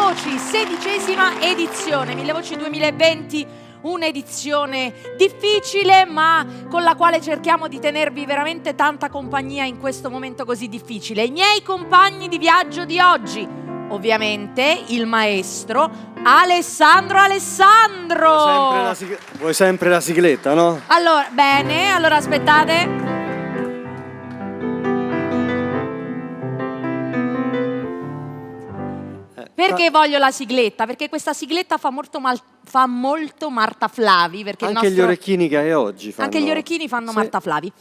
Voci, 16ª edizione, Mille Voci 2020, un'edizione difficile ma con la quale cerchiamo di tenervi veramente tanta compagnia in questo momento così difficile. I miei compagni di viaggio di oggi, ovviamente il maestro Alessandro. Vuoi sempre la sigletta, no? Allora, bene, allora aspettate. Perché voglio la sigletta? Perché questa sigletta fa molto Marta Flavi. Perché anche gli orecchini che hai oggi fanno... Anche gli orecchini fanno sì. Marta Flavi.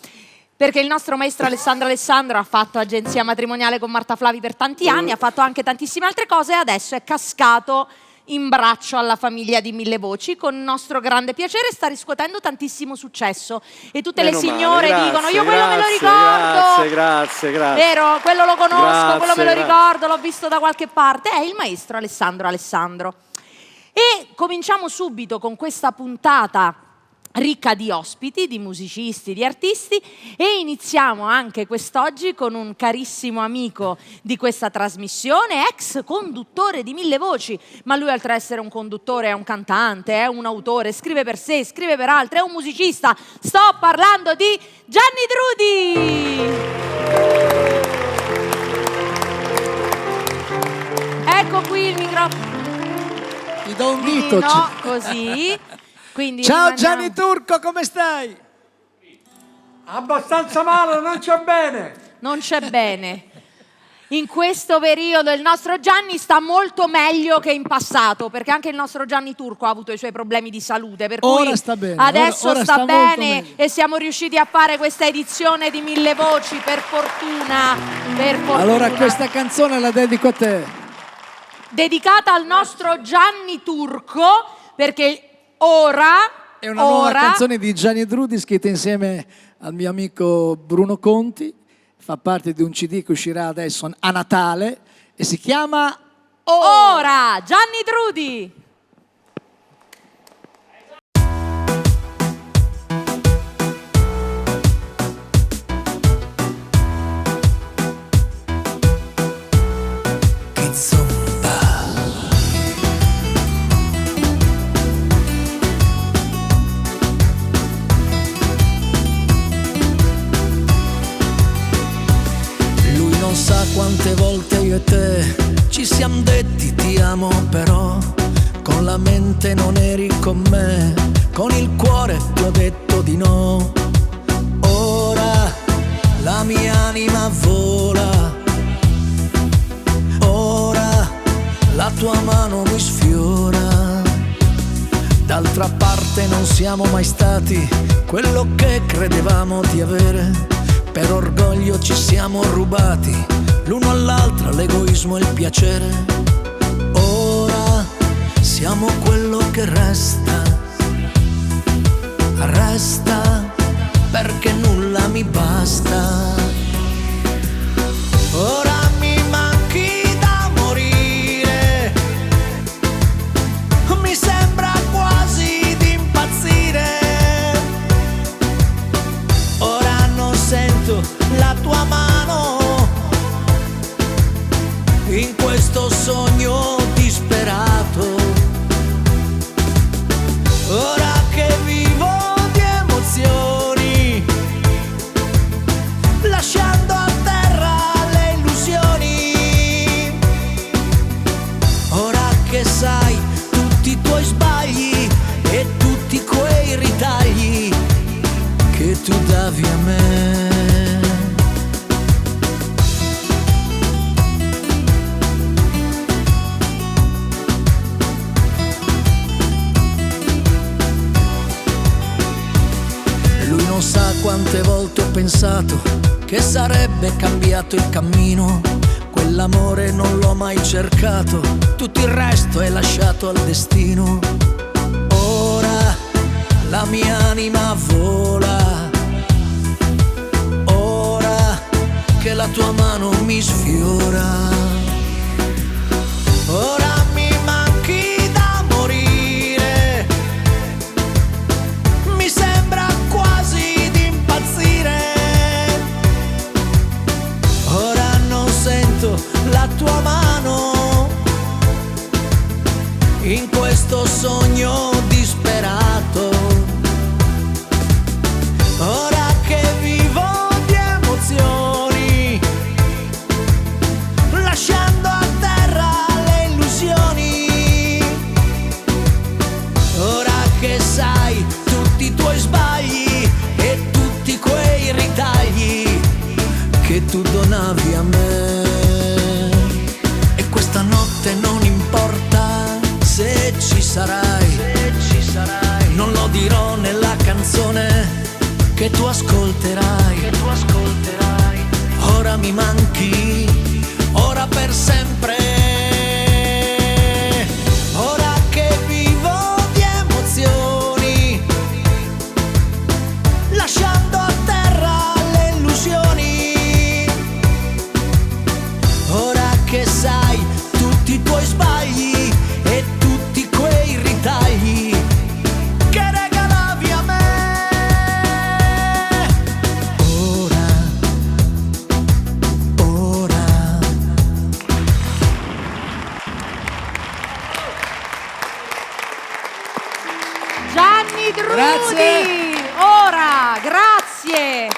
Perché il nostro maestro Alessandro ha fatto agenzia matrimoniale con Marta Flavi per tanti anni, ha fatto anche tantissime altre cose e adesso è cascato in braccio alla famiglia di Mille Voci con nostro grande piacere, sta riscuotendo tantissimo successo e tutte le signore dicono io quello me lo ricordo, grazie vero, quello lo conosco, quello me lo ricordo, l'ho visto da qualche parte, è il maestro Alessandro. E cominciamo subito con questa puntata ricca di ospiti, di musicisti, di artisti e iniziamo anche quest'oggi con un carissimo amico di questa trasmissione, ex conduttore di Mille Voci, ma lui oltre ad essere un conduttore è un cantante, è un autore, scrive per sé, scrive per altri, è un musicista. Sto parlando di Gianni Drudi! Ecco qui il microfono. Ti do un dito. No, così. Quindi ciao Gianni Turco, come stai? Abbastanza male, non c'è bene. Non c'è bene. In questo periodo il nostro Gianni sta molto meglio che in passato, perché anche il nostro Gianni Turco ha avuto i suoi problemi di salute, per ora cui sta bene, adesso ora sta bene meglio. E siamo riusciti a fare questa edizione di Mille Voci, per fortuna. Allora questa canzone la dedico a te. Dedicata al nostro Gianni Turco, perché ora è una nuova canzone di Gianni Drudi scritta insieme al mio amico Bruno Conti, fa parte di un CD che uscirà adesso a Natale e si chiama Ora Gianni Drudi. Quante volte io e te ci siamo detti ti amo, però con la mente non eri con me, con il cuore ti ho detto di no. Ora la mia anima vola, ora la tua mano mi sfiora. D'altra parte non siamo mai stati quello che credevamo di avere, per orgoglio ci siamo rubati l'uno all'altra l'egoismo e il piacere. Ora siamo quello che resta perché nulla mi basta. Ora mi manchi da morire, mi sembra quasi di impazzire. Ora non sento la tua mano in questo sogno disperato. Ora che vivo di emozioni, lasciando a terra le illusioni. Ora che sai tutti i tuoi sbagli e tutti quei ritagli che tu davi a me. Quante volte ho pensato che sarebbe cambiato il cammino, quell'amore non l'ho mai cercato, tutto il resto è lasciato al destino. Ora la mia anima vola, ora che la tua mano mi sfiora. Ora mi manchi da morire, mi sembra quasi di impazzire. Ora non sento la tua mano questo sogno disperato. Ora che vivo di emozioni, lasciando a terra le illusioni. Ora che sai tutti i tuoi sbagli e tutti quei ritagli che tu donavi a me. E questa notte non importa se ci sarai, non lo dirò nella canzone che tu ascolterai. Ora mi manchi, ora per sempre. Ora che vivo di emozioni, lasciando a terra le illusioni. Ora che sai tutti i tuoi sbagli e tutti quei ritagli che regalavi a me. Ora Gianni Drudi! Grazie. Ora, grazie!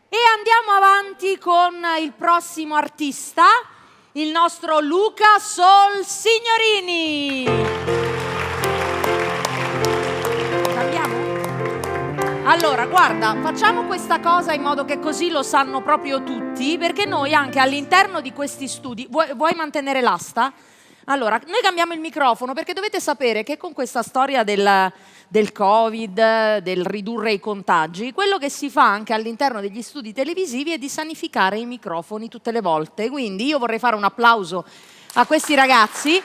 E andiamo avanti con il prossimo artista, il nostro Luca Sol Signorini. Cambiamo? Allora, guarda, facciamo questa cosa in modo che così lo sanno proprio tutti, perché noi anche all'interno di questi studi... Vuoi mantenere l'asta? Allora, noi cambiamo il microfono perché dovete sapere che con questa storia del Covid, del ridurre i contagi, quello che si fa anche all'interno degli studi televisivi è di sanificare i microfoni tutte le volte. Quindi io vorrei fare un applauso a questi ragazzi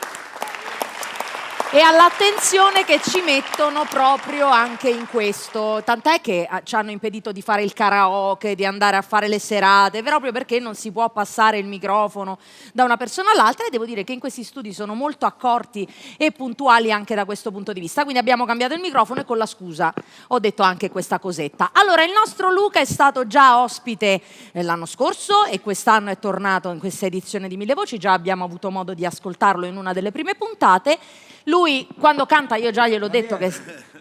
e all'attenzione che ci mettono proprio anche in questo. Tant'è che ci hanno impedito di fare il karaoke, di andare a fare le serate, proprio perché non si può passare il microfono da una persona all'altra, e devo dire che in questi studi sono molto accorti e puntuali anche da questo punto di vista. Quindi abbiamo cambiato il microfono e con la scusa ho detto anche questa cosetta. Allora, il nostro Luca è stato già ospite l'anno scorso e quest'anno è tornato in questa edizione di Mille Voci, già abbiamo avuto modo di ascoltarlo in una delle prime puntate. Lui quando canta, io già gliel'ho detto che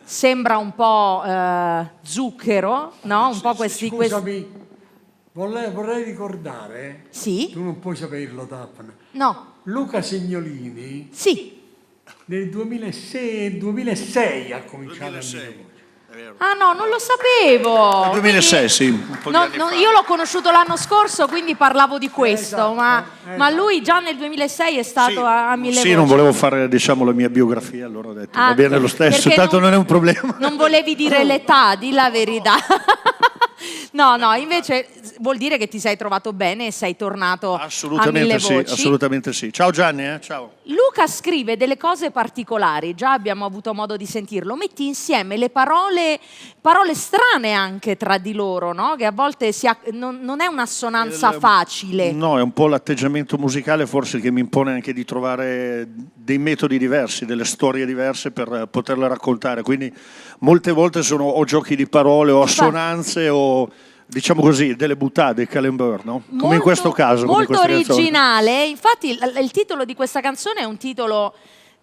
sembra un po' zucchero, no? Un po' questi... Scusami, vorrei ricordare, Sì? tu non puoi saperlo, Daphne. No? Luca Segnolini Sì. nel 2006 ha cominciato a Mille Voci. Ah no, non lo sapevo. 2006, sì. Un po' di anni fa. Io l'ho conosciuto l'anno scorso, quindi parlavo di questo, Esatto, ma lui già nel 2006 è stato a Mille Voci. Sì, non volevo fare, diciamo, la mia biografia, allora ho detto, Ah, va bene lo stesso, perché tanto non è un problema. Non volevi dire l'età, di la verità. No, invece vuol dire che ti sei trovato bene e sei tornato a Mille Sì, Voci. assolutamente sì. Ciao Gianni, ciao. Luca scrive delle cose particolari, già abbiamo avuto modo di sentirlo, metti insieme le parole strane anche tra di loro, no? Che a volte non è un'assonanza facile. No, è un po' l'atteggiamento musicale forse che mi impone anche di trovare dei metodi diversi, delle storie diverse per poterle raccontare, quindi molte volte sono o giochi di parole o assonanze o, diciamo così, delle buttate, dei camembert, no? Come in questo caso. Molto originale, infatti il titolo di questa canzone è un titolo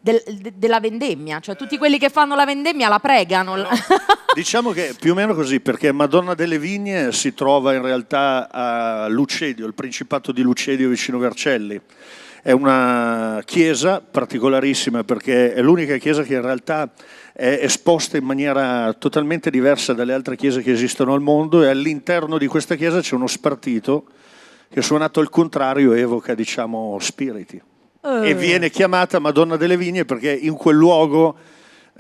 della vendemmia, cioè tutti quelli che fanno la vendemmia la pregano. No, diciamo che più o meno così, perché Madonna delle Vigne si trova in realtà a Lucedio, il Principato di Lucedio vicino Vercelli. È una chiesa particolarissima perché è l'unica chiesa che in realtà è esposta in maniera totalmente diversa dalle altre chiese che esistono al mondo, e all'interno di questa chiesa c'è uno spartito che, suonato al contrario, evoca, diciamo, spiriti. E viene chiamata Madonna delle Vigne perché in quel luogo,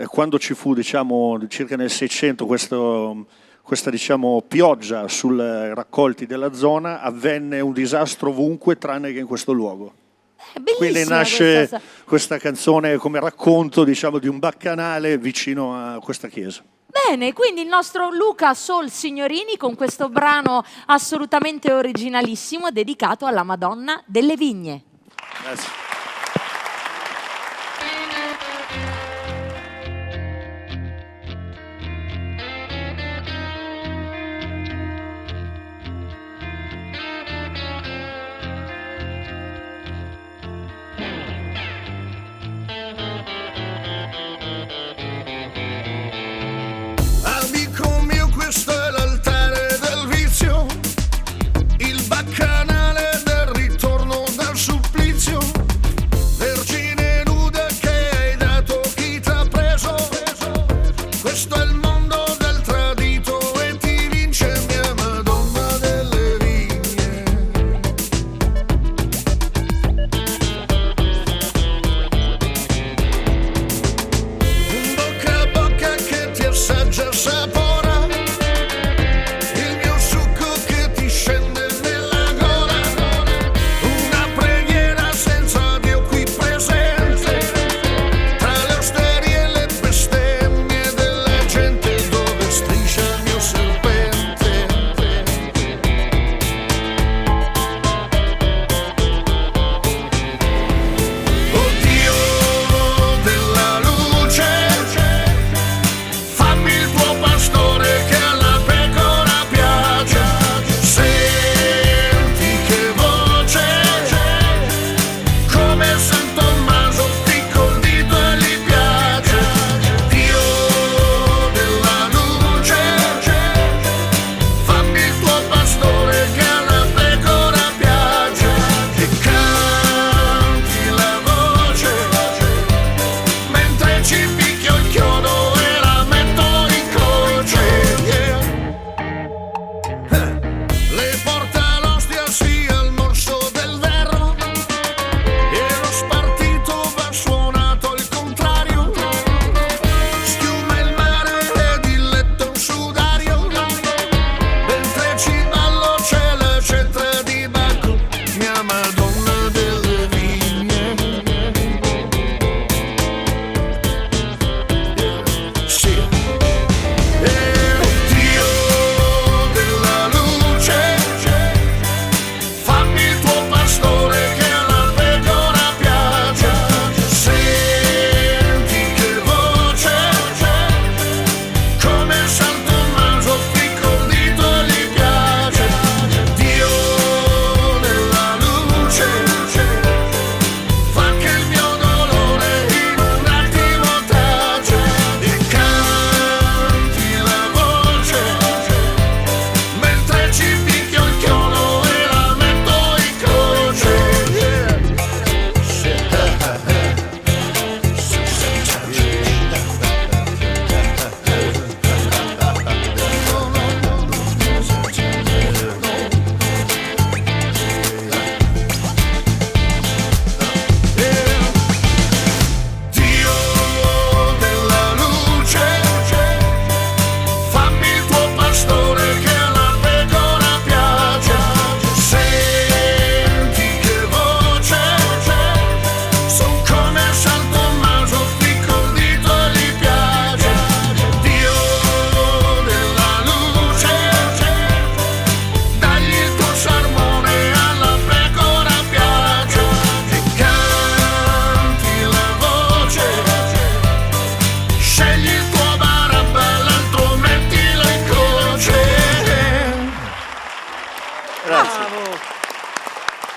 quando ci fu, diciamo, circa nel 600 questa, diciamo, pioggia sui raccolti della zona, avvenne un disastro ovunque tranne che in questo luogo. Quindi nasce questa canzone come racconto, diciamo, di un baccanale vicino a questa chiesa. Bene, quindi il nostro Luca Sol Signorini con questo brano assolutamente originalissimo dedicato alla Madonna delle Vigne. Grazie.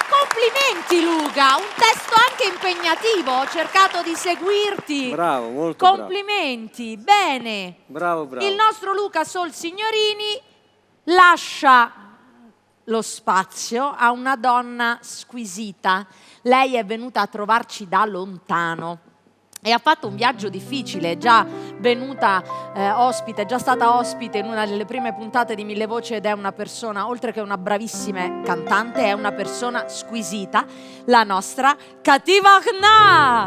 Complimenti Luca, un testo anche impegnativo, ho cercato di seguirti. Bravo, molto complimenti, bene. bravo. Il nostro Luca Sol Signorini lascia lo spazio a una donna squisita. Lei è venuta a trovarci da lontano e ha fatto un viaggio difficile, è già venuta ospite, è già stata ospite in una delle prime puntate di Mille Voci ed è una persona, oltre che una bravissima cantante, è una persona squisita, la nostra Kativa Kna.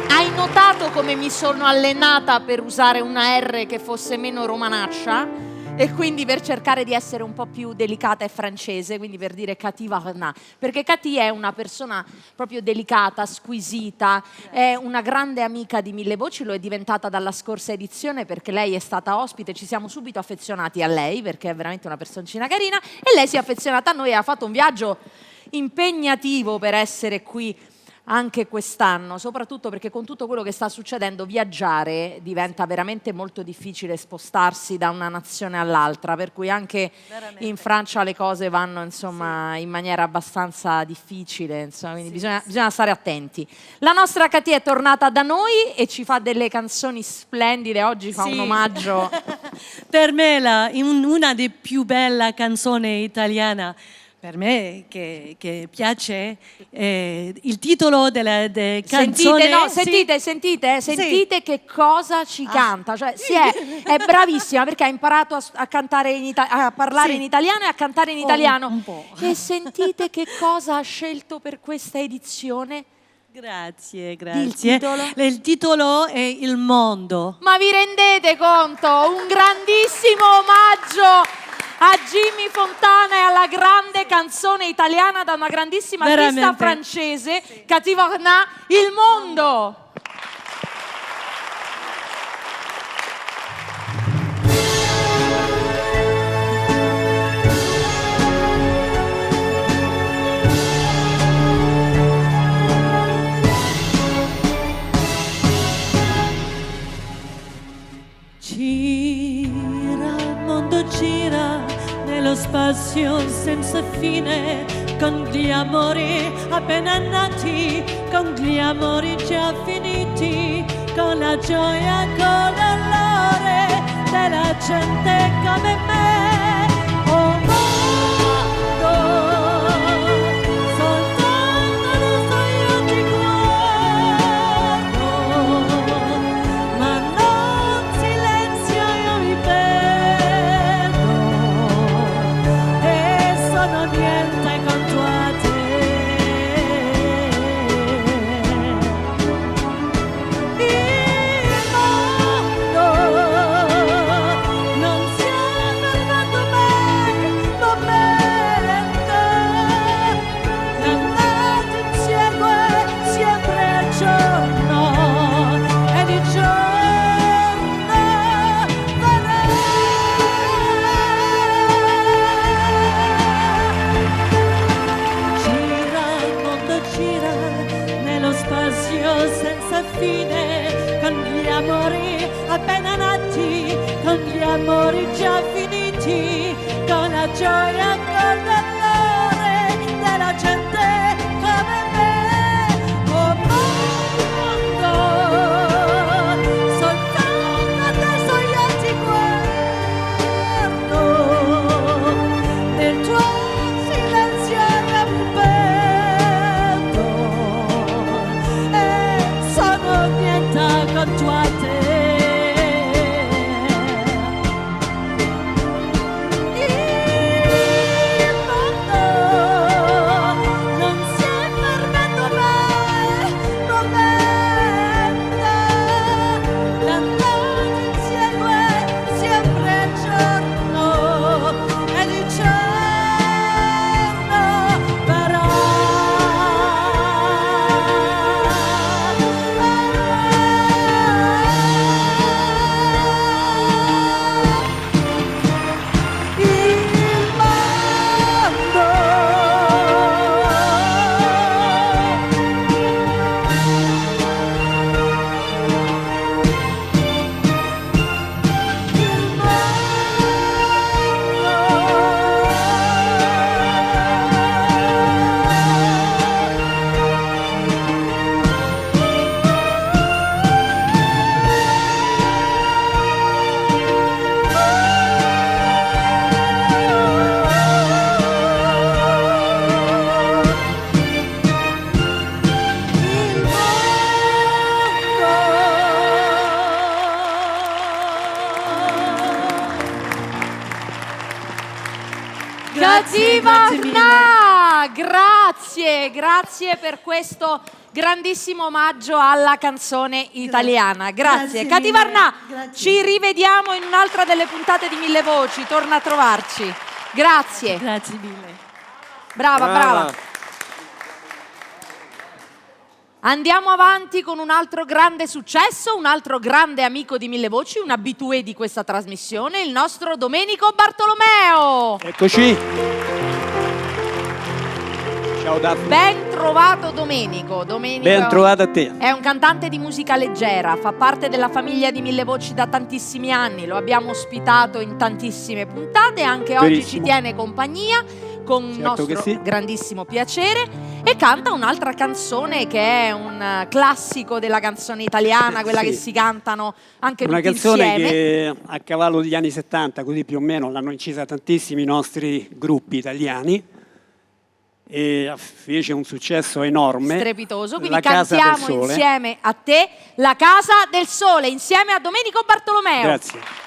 Hai notato come mi sono allenata per usare una R che fosse meno romanaccia? E quindi per cercare di essere un po' più delicata e francese, quindi per dire Kativa Kna, perché Katy è una persona proprio delicata, squisita, è una grande amica di Mille Voci, lo è diventata dalla scorsa edizione perché lei è stata ospite, ci siamo subito affezionati a lei perché è veramente una personcina carina e lei si è affezionata a noi e ha fatto un viaggio impegnativo per essere qui anche quest'anno, soprattutto perché con tutto quello che sta succedendo viaggiare diventa veramente molto difficile spostarsi da una nazione all'altra, per cui anche in Francia le cose vanno insomma in maniera abbastanza difficile, insomma, quindi bisogna stare attenti. La nostra Katy è tornata da noi e ci fa delle canzoni splendide, oggi fa un omaggio. Per me una delle più belle canzoni italiane. Per me che piace il titolo della canzone. Sentite che cosa ci canta. Cioè, è bravissima perché ha imparato a cantare a parlare in italiano e a cantare in italiano. Un po'. E sentite che cosa ha scelto per questa edizione. Grazie. Il titolo è Il mondo. Ma vi rendete conto? Un grandissimo omaggio a Jimmy Fontana e alla grande canzone italiana da una grandissima artista francese, Kativa Kna, Il mondo. Gira, il mondo gira nello spazio senza fine, con gli amori appena nati, con gli amori già finiti, con la gioia, con l'allore della gente come me. Oh mondo, soltanto nei suoi occhi guardo, ma non silenzio io mi perdo e sono niente contro a te. Il mondo non si è fermato mai, momento nell'anno insegue sempre il giorno e di giorno verrà. Gira, il mondo gira nello spazio senza fine, con gli amori appena nati, con gli amori già finiti, con la gioia, con l'allore della gente come me. Oh mondo, soltanto dai suoi occhi guardo, nel tuo silenzio mi perdo e sono niente contro a te. Il mondo Grazie, grazie mille. Grazie per questo grandissimo omaggio alla canzone italiana. Grazie. Grazie Cati mille. Varnà, Grazie. ci rivediamo in un'altra delle puntate di Mille Voci, torna a trovarci. Grazie. Grazie mille. Brava. Andiamo avanti con un altro grande successo, un altro grande amico di Mille Voci, un habitué di questa trasmissione, il nostro Domenico Bartolomeo. Eccoci. Ciao Daphne. Ben trovato Domenico. Ben trovato a te. È un cantante di musica leggera, fa parte della famiglia di Mille Voci da tantissimi anni, lo abbiamo ospitato in tantissime puntate, anche oggi ci Verissimo. tiene compagnia con il Certo che nostro sì. grandissimo piacere e canta un'altra canzone che è un classico della canzone italiana, quella Sì. che si cantano anche Una tutti canzone insieme. che a cavallo degli anni 70, così più o meno, l'hanno incisa tantissimi nostri gruppi italiani e fece un successo enorme. Strepitoso, quindi La Casa del cantiamo Sole. insieme a te La Casa del Sole, insieme a Domenico Bartolomeo. Grazie.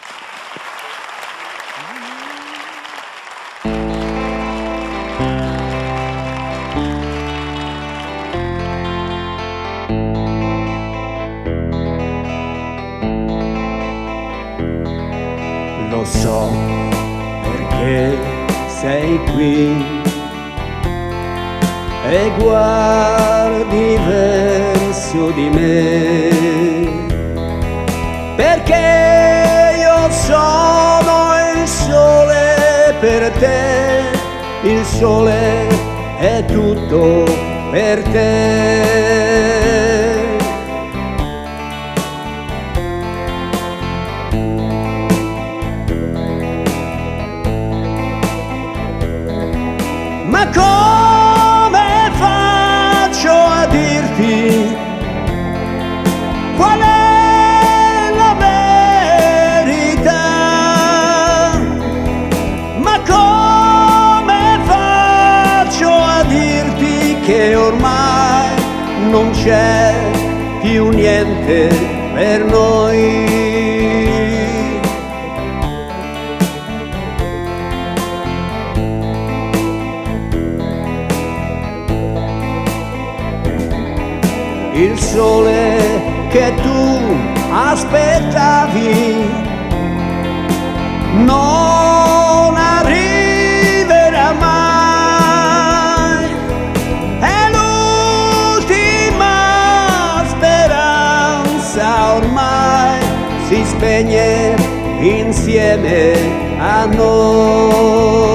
Lo so perché sei qui e guardi verso di me, perché io sono il sole per te, il sole è tutto per te. Ma come faccio a dirti qual è la verità? Ma come faccio a dirti che ormai non c'è più niente per noi? Il sole che tu aspettavi non arriverà mai, è l'ultima speranza, ormai si spegne insieme a noi.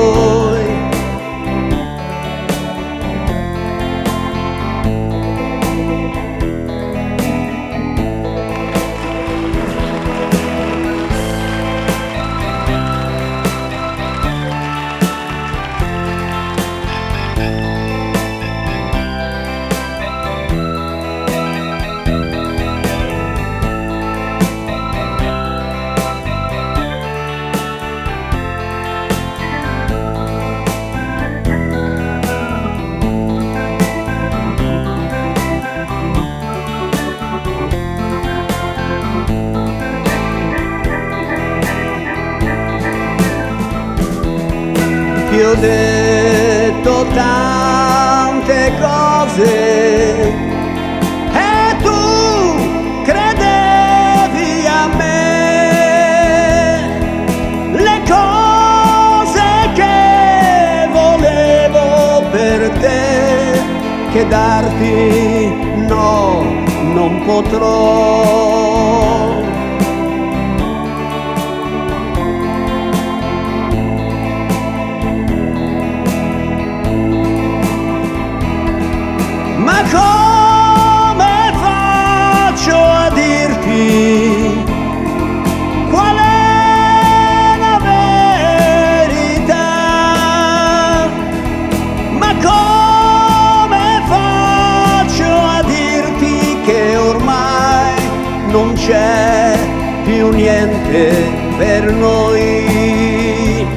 Ti ho detto tante cose e tu credevi a me, le cose che volevo per te, che darti no, non potrò. Ma come faccio a dirti qual è la verità? Ma come faccio a dirti che ormai non c'è più niente per noi?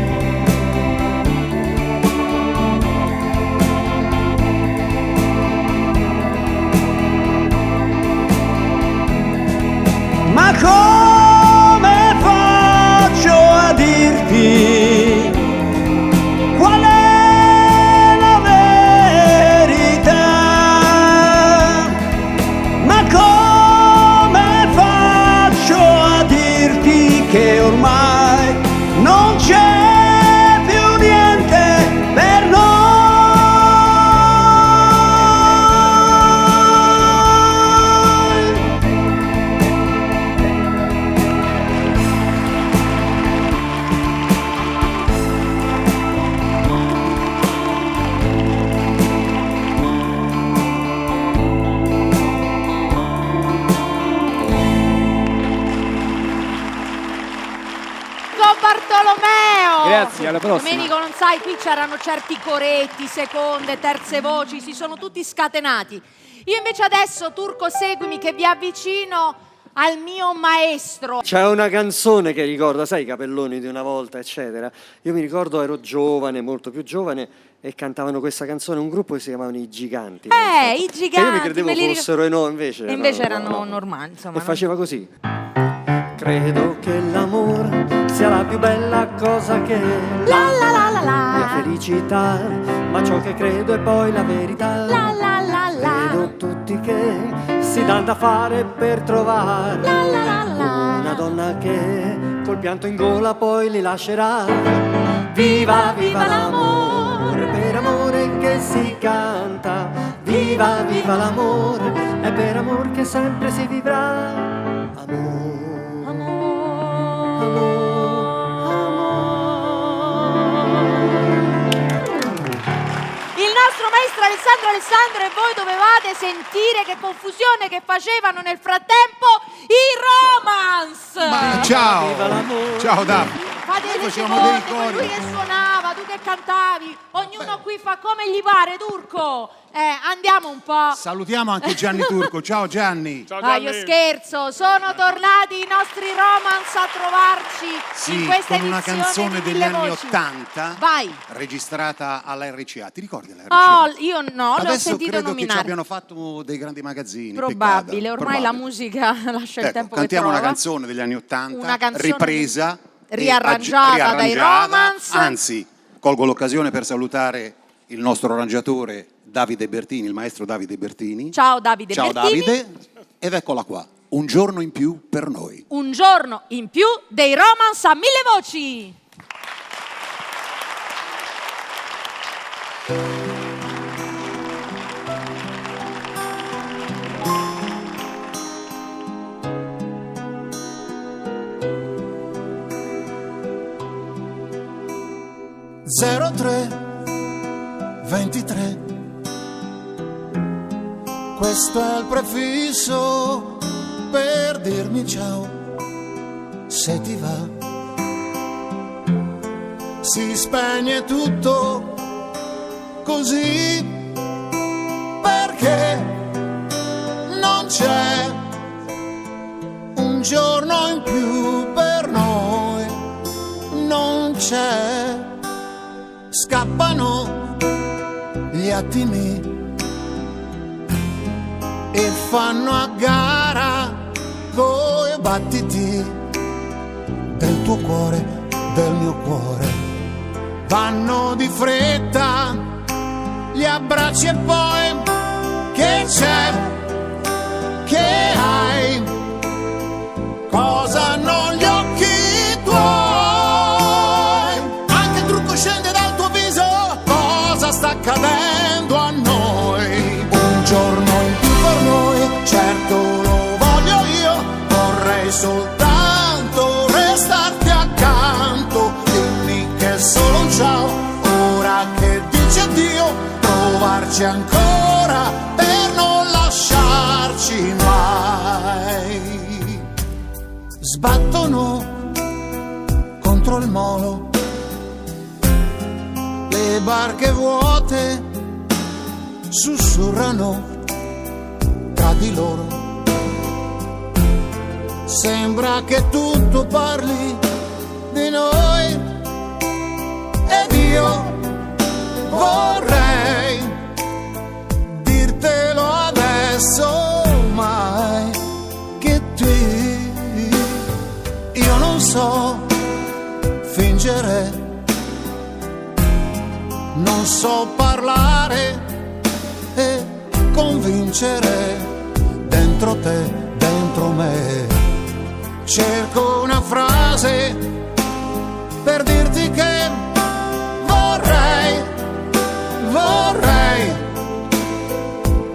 Ma come faccio a dirti qual ragazzi, alla prossima. Domenico, non sai, qui c'erano certi coretti, seconde, terze voci, si sono tutti scatenati. Io invece adesso, Turco, seguimi che vi avvicino al mio maestro. C'è una canzone che ricorda, sai, i capelloni di una volta, eccetera. Io mi ricordo, ero giovane, molto più giovane, e cantavano questa canzone un gruppo che si chiamavano I Giganti. I Giganti. Che io mi credevo fossero no, invece. E invece no, erano no. normali, insomma. E faceva così. Credo che l'amore sia la più bella cosa che La la la la la. mia felicità, ma ciò che credo è poi la verità. La la la la. Vedo tutti che si danno da fare per trovare La la la la. una donna che col pianto in gola poi li lascerà. Viva, viva l'amore, per amore che si canta. Viva, viva l'amore, è per amor che sempre si vivrà. Il nostro maestro Alessandro e voi dovevate sentire che confusione che facevano nel frattempo i Romance. Ma ciao David. Fate le facevamo dei seconde, poi cori. lui che suonava, tu che cantavi, ognuno qui fa come gli pare, Turco. Andiamo un po'. Salutiamo anche Gianni Turco. Ciao Gianni. Io scherzo, sono tornati i nostri Romance a trovarci in questa con una edizione canzone di degli Mille anni Voci. '80 Vai. registrata alla RCA. Ti ricordi la RCA? Oh, io no, l'ho Adesso sentito credo che ci nominare. abbiano fatto dei grandi magazzini. Probabile, peccato, ormai la probabile. musica lascia il Ecco, tempo che cantiamo trova. una canzone degli anni '80 Una canzone ripresa e riarrangiata dai Romance. Anzi, colgo l'occasione per salutare il nostro arrangiatore Davide Bertini, il maestro Davide Bertini. Ciao Davide Ciao Bertini. Davide, ed eccola qua, un giorno in più per noi. Un giorno in più dei Romance a Mille Voci. Questo è il prefisso per dirmi ciao. Se ti va, si spegne tutto così, perché non c'è un giorno in più per noi, non c'è. Scappano gli attimi e fanno a gara coi battiti del tuo cuore, del mio cuore. Vanno di fretta gli abbracci e poi che c'è, che hai, cosa hanno gli occhi tuoi? Anche il trucco scende dal tuo viso, cosa sta accadendo a noi? Un giorno in più per noi, certo lo voglio io, vorrei soltanto restarti accanto. Dimmi che è solo un ciao, ora che dici addio, provarci ancora per non lasciarci mai. Sbattono contro il molo le barche vuote, sussurrano tra di loro. Sembra che tutto parli di noi ed io vorrei dirtelo adesso, mai che io non so fingere, non so parlare e convincere. Dentro te, dentro me, cerco una frase per dirti che vorrei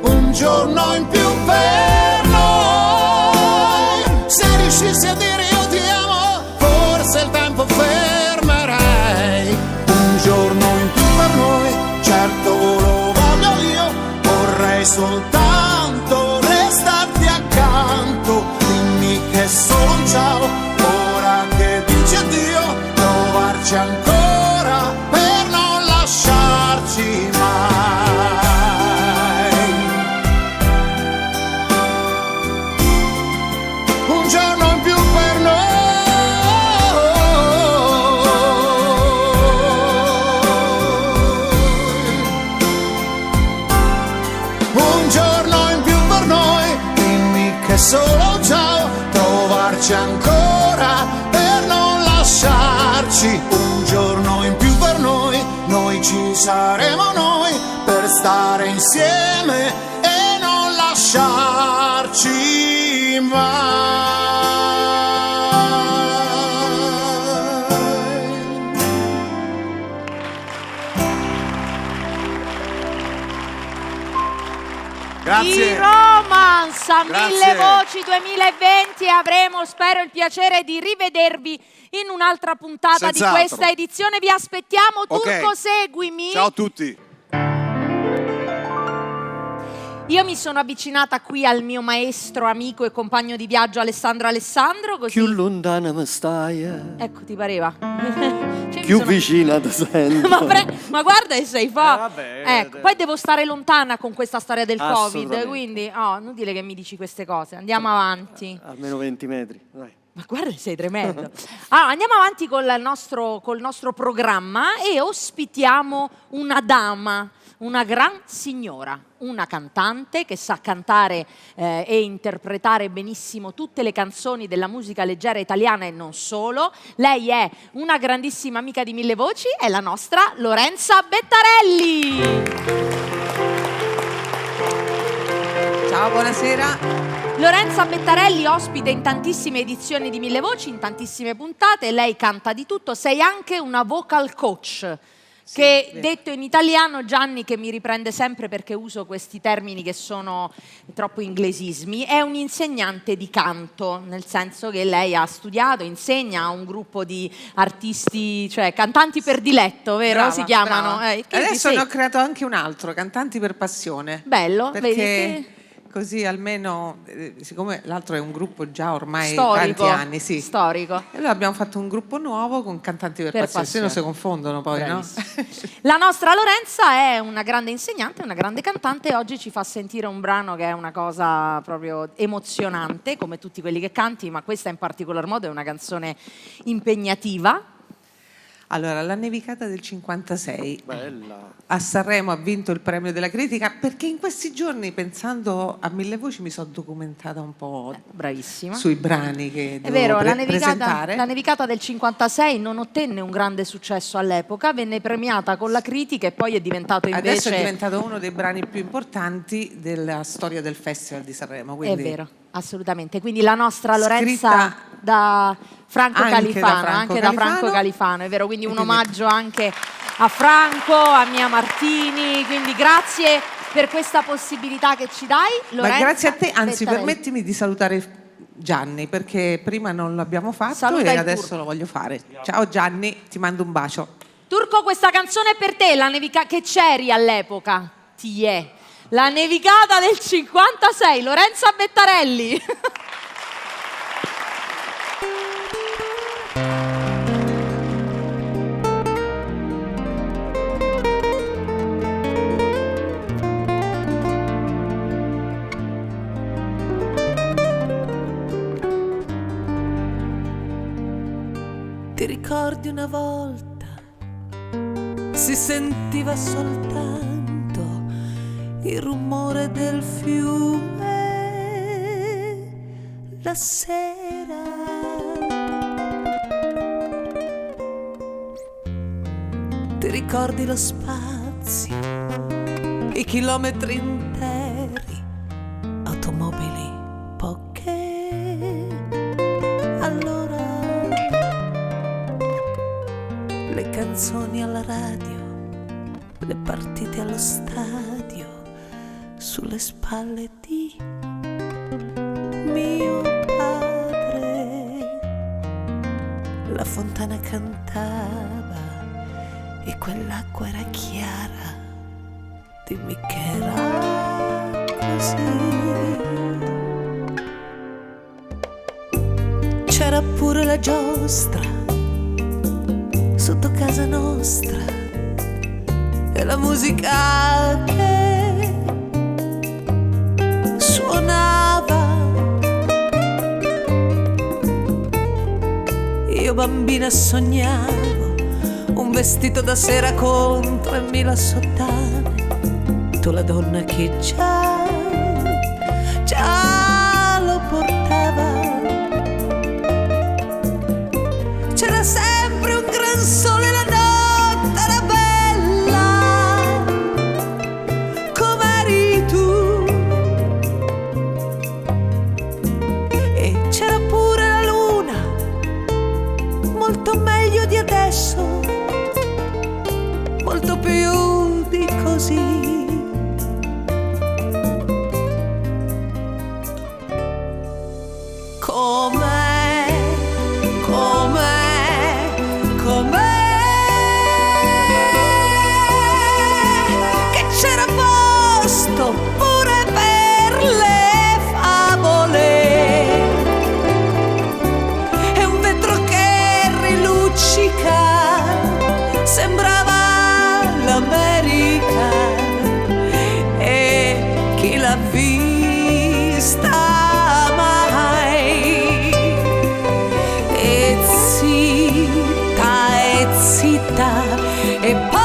un giorno in più per noi. Se riuscissi a dire io ti amo, forse il tempo fermerei. Un giorno in più per noi, certo lo voglio io, vorrei soltanto restarti accanto. Dimmi che è solo un ciao, ora che dici addio, provarci ancora lasciarci un giorno in più per noi. Noi ci saremo noi per stare insieme e non lasciarci mai. Grazie. I Romance a Grazie. 1000 Voci 2020 avremo, spero, il piacere di rivedervi in un'altra puntata Senz'altro. di questa edizione. Vi aspettiamo. Ok. Turco, seguimi. Ciao a tutti. Io mi sono avvicinata qui al mio maestro, amico e compagno di viaggio Alessandro, così. Più lontana mi stai, Ecco, ti pareva? Cioè, più mi sono- vicina ti sento. ma guarda che sei fa. vabbè, Ecco, poi devo stare lontana con questa storia del Covid, Assolutamente. quindi non dire che mi dici queste cose. Andiamo avanti. Almeno 20 metri, dai. Ma guarda, sei tremendo. Allora, andiamo avanti col nostro programma e ospitiamo una dama, una gran signora, una cantante che sa cantare e interpretare benissimo tutte le canzoni della musica leggera italiana e non solo. Lei è una grandissima amica di 1000 Voci, è la nostra Lorenza Bettarelli. Ciao, buonasera. Lorenza Bettarelli, ospite in tantissime edizioni di 1000 Voci, in tantissime puntate, lei canta di tutto, sei anche una vocal coach, che detto in italiano, Gianni che mi riprende sempre perché uso questi termini che sono troppo inglesismi, è un insegnante di canto, nel senso che lei ha studiato, insegna a un gruppo di artisti, cioè cantanti per diletto, vero? Brava, Si chiamano? brava. Che Adesso sì. ne ho creato anche un altro, Cantanti per Passione. Bello, perché vedi che... così almeno, siccome l'altro è un gruppo già ormai Storico, tanti anni, sì. storico. E allora abbiamo fatto un gruppo nuovo con Cantanti per Passione, se no si confondono poi, Bravissimo. no? La nostra Lorenza è una grande insegnante, una grande cantante e oggi ci fa sentire un brano che è una cosa proprio emozionante, come tutti quelli che canti, ma questa in particolar modo è una canzone impegnativa. Allora, La nevicata del 56. Bella. A Sanremo ha vinto il premio della critica perché in questi giorni, pensando a 1000 Voci, mi sono documentata un po' bravissima sui brani che È dovevo vero, presentare. la nevicata del 56 non ottenne un grande successo all'epoca, venne premiata con la critica e poi è diventato invece... Adesso è diventato uno dei brani più importanti della storia del Festival di Sanremo. È Quindi vero, assolutamente. Quindi la nostra Lorenza Scritta da Franco anche Califano, da Franco anche da Franco Califano. Califano, è vero, quindi un quindi- omaggio anche a Franco, a Mia Martini, quindi grazie per questa possibilità che ci dai, Lorenza. Ma grazie a te, anzi Bettarelli. permettimi di salutare Gianni perché prima non l'abbiamo fatto Saluta e il adesso Turco. lo voglio fare. Ciao Gianni, ti mando un bacio. Turco, questa canzone è per te, che c'eri all'epoca, ti è. La nevicata del 56, Lorenza Bettarelli. Ti ricordi una volta si sentiva soltanto il rumore del fiume la sera. Ti ricordi lo spazio, i chilometri interi, automobili poche. Allora le canzoni alla radio, le partite allo stadio, sulle spalle di mio padre. La fontana cantava e quell'acqua era chiara, dimmi che era così. C'era pure la giostra sotto casa nostra e la musica che suonava. Io bambina sognavo un vestito da sera con 3000 sottane, tu la donna che già lo portava. C'era sempre un gran così. Com'è, com'è, com'è, che c'era posto pure per le favole. È un vetro che riluccica, sembrava l'America, e chi l'ha vista e poi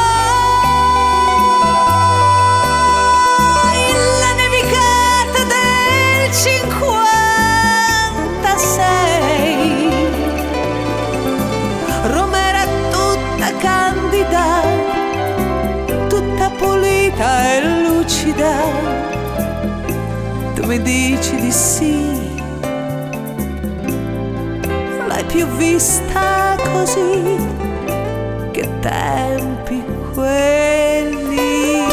la nevicata del 56, Roma era tutta candida, tutta pulita e lucida. Tu mi dici di sì, l'hai più vista così. Che tempi quelli.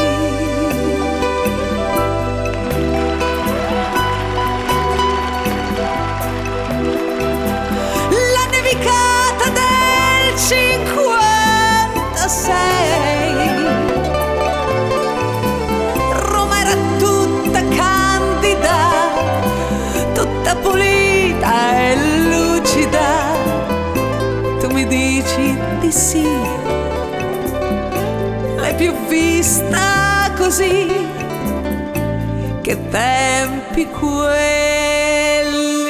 La nevicata del 56, Roma era tutta candida, tutta pulita e lucida. Tu mi dici di sì, l'hai più vista così. Che tempi quelli.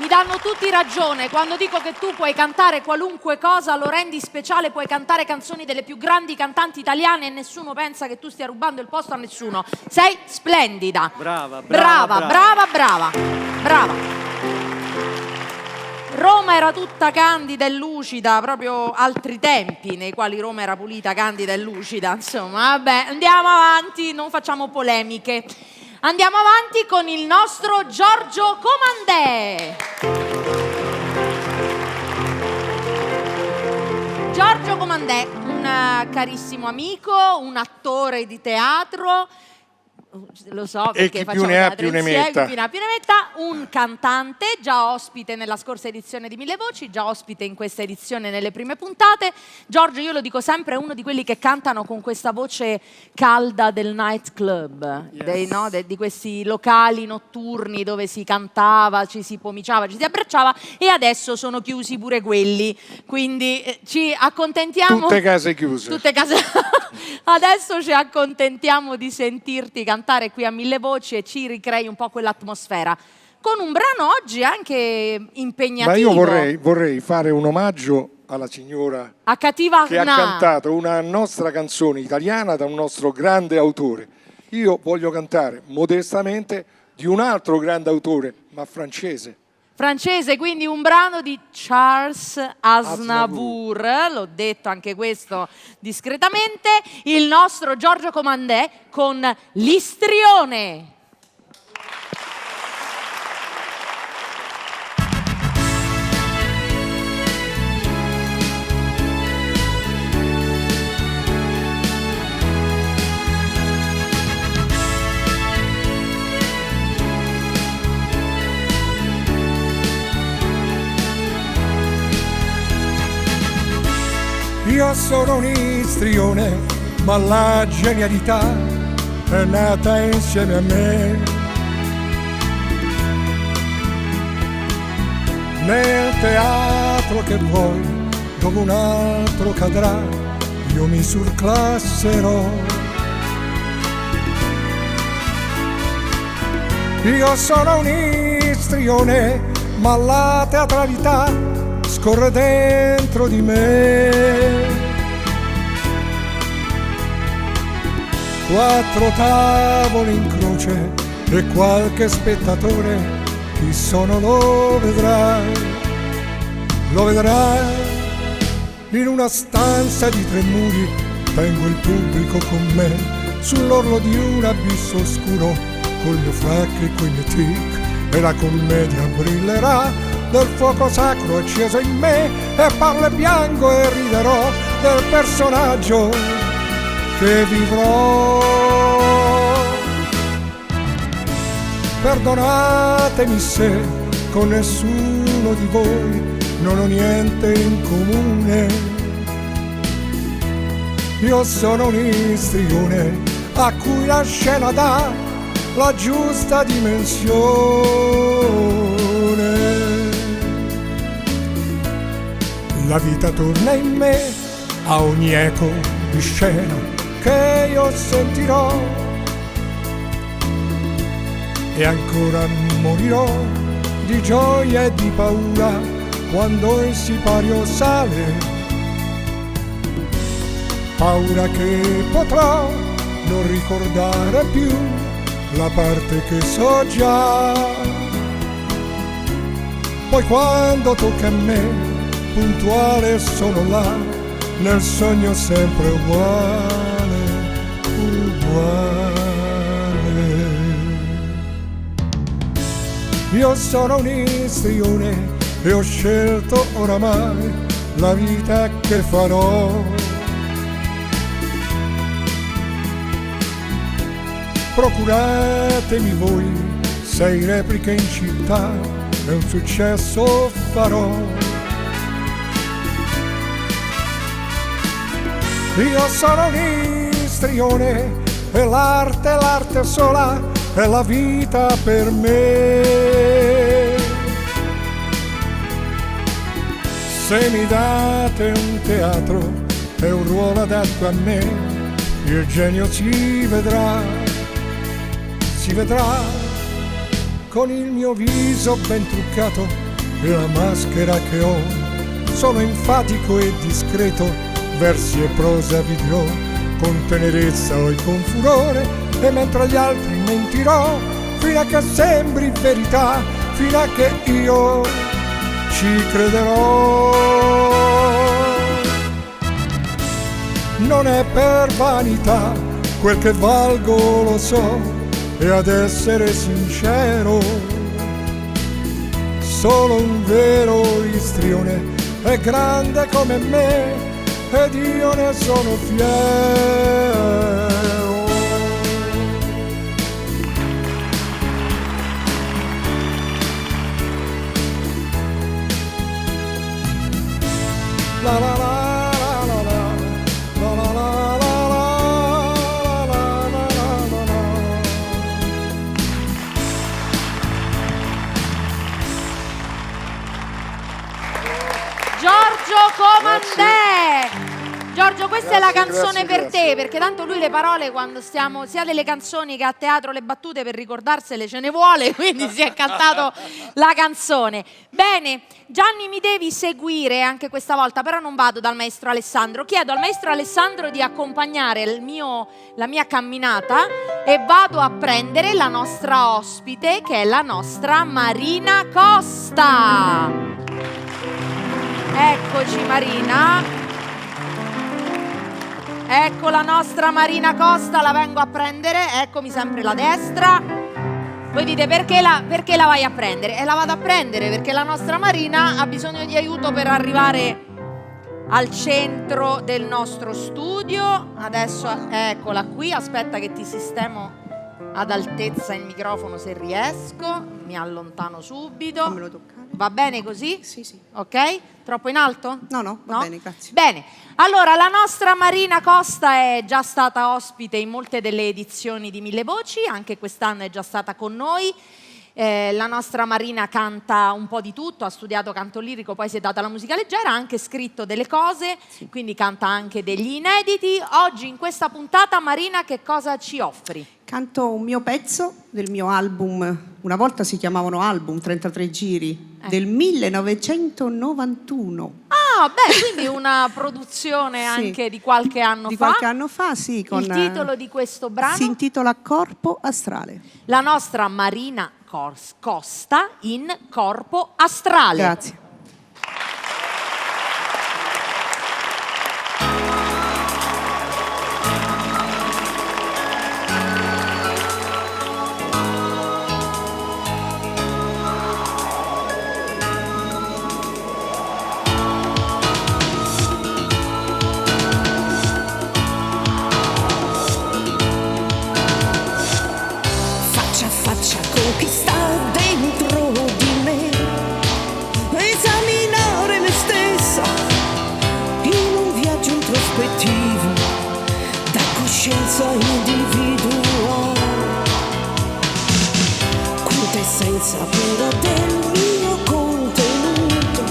Danno tutti ragione quando dico che tu puoi cantare qualunque cosa, lo rendi speciale, puoi cantare canzoni delle più grandi cantanti italiane e nessuno pensa che tu stia rubando il posto a nessuno. Sei splendida. Brava, brava, brava, brava, brava. Roma era tutta candida e lucida, proprio altri tempi nei quali Roma era pulita, candida e lucida. Insomma, vabbè, andiamo avanti, non facciamo polemiche. Andiamo avanti con il nostro Giorgio Comandè. Giorgio Comandè, un carissimo amico, un attore di teatro, lo so perché facciamo teatro insieme, più ne ha più ne metta, un cantante, già ospite nella scorsa edizione di Mille Voci, già ospite in questa edizione nelle prime puntate. Giorgio, io lo dico sempre, è uno di quelli che cantano con questa voce calda del night club, di questi locali notturni dove si cantava, ci si pomiciava, ci si abbracciava, e adesso sono chiusi pure quelli, quindi ci accontentiamo. Tutte case chiuse. Tutte case. Adesso ci accontentiamo di sentirti cantare qui a Mille Voci e ci ricrei un po' quell'atmosfera con un brano oggi anche impegnativo. Ma io vorrei fare un omaggio alla signora che ha cantato una nostra canzone italiana da un nostro grande autore. Io voglio cantare modestamente di un altro grande autore, ma francese. Francese, quindi un brano di Charles Aznavour, l'ho detto anche questo discretamente, il nostro Giorgio Comandè con L'istrione. Io sono un istrione, ma la genialità è nata insieme a me. Nel teatro che vuoi, dove un altro cadrà, io mi surclasserò. Io sono un istrione, ma la teatralità scorre dentro di me. 4 tavole in croce e qualche spettatore, chi sono lo vedrai, in una stanza di 3 muri, tengo il pubblico con me, sull'orlo di un abisso oscuro, col mio frac e coi miei tic, e la commedia brillerà del fuoco sacro acceso in me, e parlo e piango e riderò del personaggio che vivrò. Perdonatemi se con nessuno di voi non ho niente in comune. Io sono un istrione a cui la scena dà la giusta dimensione. La vita torna in me a ogni eco di scena che io sentirò, e ancora morirò di gioia e di paura quando il sipario sale, paura che potrò non ricordare più la parte che so già. Poi quando tocca a me, puntuale sono là, nel sogno sempre uguale, uguale. Io sono un istrione e ho scelto oramai la vita che farò. Procuratemi voi 6 repliche in città e un successo farò. Io sono un istrione e l'arte sola è la vita per me. Se mi date un teatro e un ruolo adatto a me, il genio si vedrà con il mio viso ben truccato e la maschera che ho. Sono enfatico e discreto, versi e prosa vi dirò con tenerezza e con furore, e mentre agli altri mentirò fino a che sembri verità, fino a che io ci crederò. Non è per vanità, quel che valgo lo so, e ad essere sincero, solo un vero istrione è grande come me, ed io ne sono fiero. La la la. Giorgio Comandè! Giorgio, questa è la canzone per te, perché tanto lui le parole quando stiamo, sia delle canzoni che a teatro le battute per ricordarsele ce ne vuole, quindi si è cantato la canzone. Bene, Gianni, mi devi seguire anche questa volta, però non vado dal maestro Alessandro. Chiedo al maestro Alessandro di accompagnare la mia camminata e vado a prendere la nostra ospite, che è la nostra Marina Costa. Eccoci Marina, ecco la nostra Marina Costa, la vengo a prendere, eccomi sempre la destra. Voi dite perché la vai a prendere? E la vado a prendere perché la nostra Marina ha bisogno di aiuto per arrivare al centro del nostro studio. Adesso eccola qui, aspetta che ti sistemo ad altezza il microfono se riesco, mi allontano subito. Fammelo toccare. Va bene così? Sì, sì. Ok? Troppo in alto? No, va bene, grazie. Bene, allora la nostra Marina Costa è già stata ospite in molte delle edizioni di Mille Voci, anche quest'anno è già stata con noi. La nostra Marina canta un po' di tutto, ha studiato canto lirico, poi si è data alla musica leggera, ha anche scritto delle cose, quindi canta anche degli inediti. Oggi in questa puntata, Marina, che cosa ci offri? Canto un mio pezzo del mio album, una volta si chiamavano album, 33 giri, del 1991. Ah, beh, quindi una produzione anche di qualche anno fa. Di qualche anno fa, sì. Con, il titolo di questo brano? Si intitola Corpo Astrale. La nostra Marina Costa in Corpo Astrale. Grazie. Con chi sta dentro di me, esaminare me stessa in un viaggio introspettivo da coscienza individuale, quintessenza però del mio contenuto,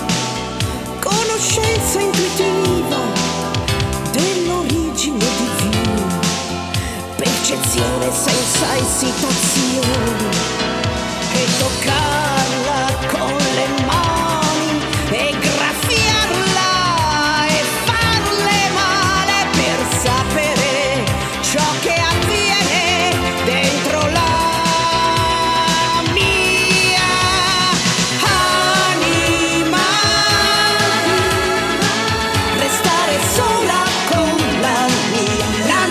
conoscenza intuitiva dell'origine divina, percezione senza esitazione, e toccarla con le mani e graffiarla e farle male per sapere ciò che avviene dentro la mia anima. Restare sola con la mia anima.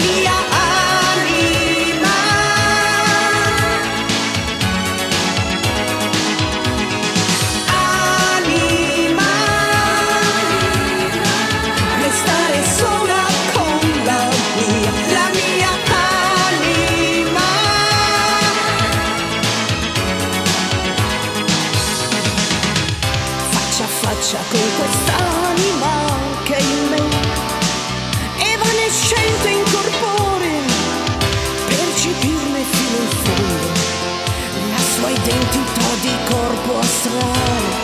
Con quest'anima che è in me, evanescente incorporea, percepirne fino in fondo la sua identità di corpo astrale,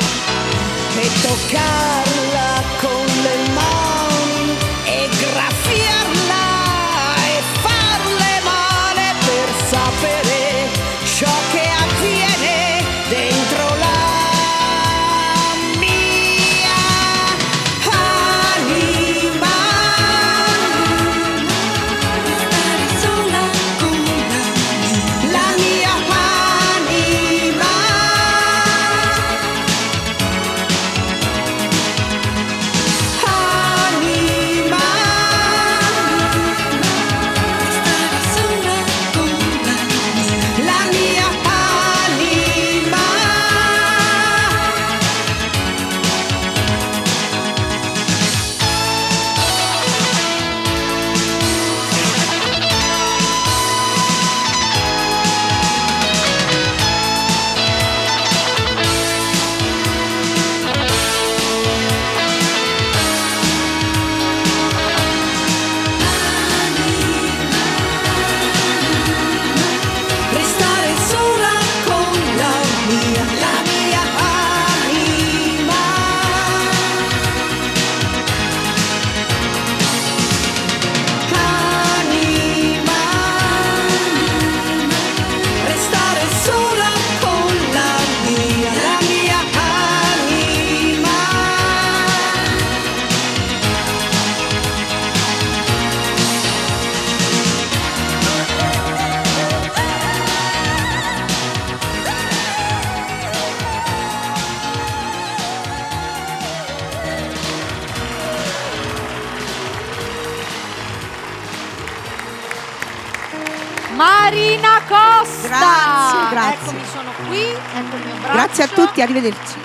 e toccarla con le mani e graffiarla e farle male per sapere ciò che avviene dentro la Marina Costa! Grazie. Eccomi, sono qui, ecco il mio braccio. Grazie a tutti, arrivederci.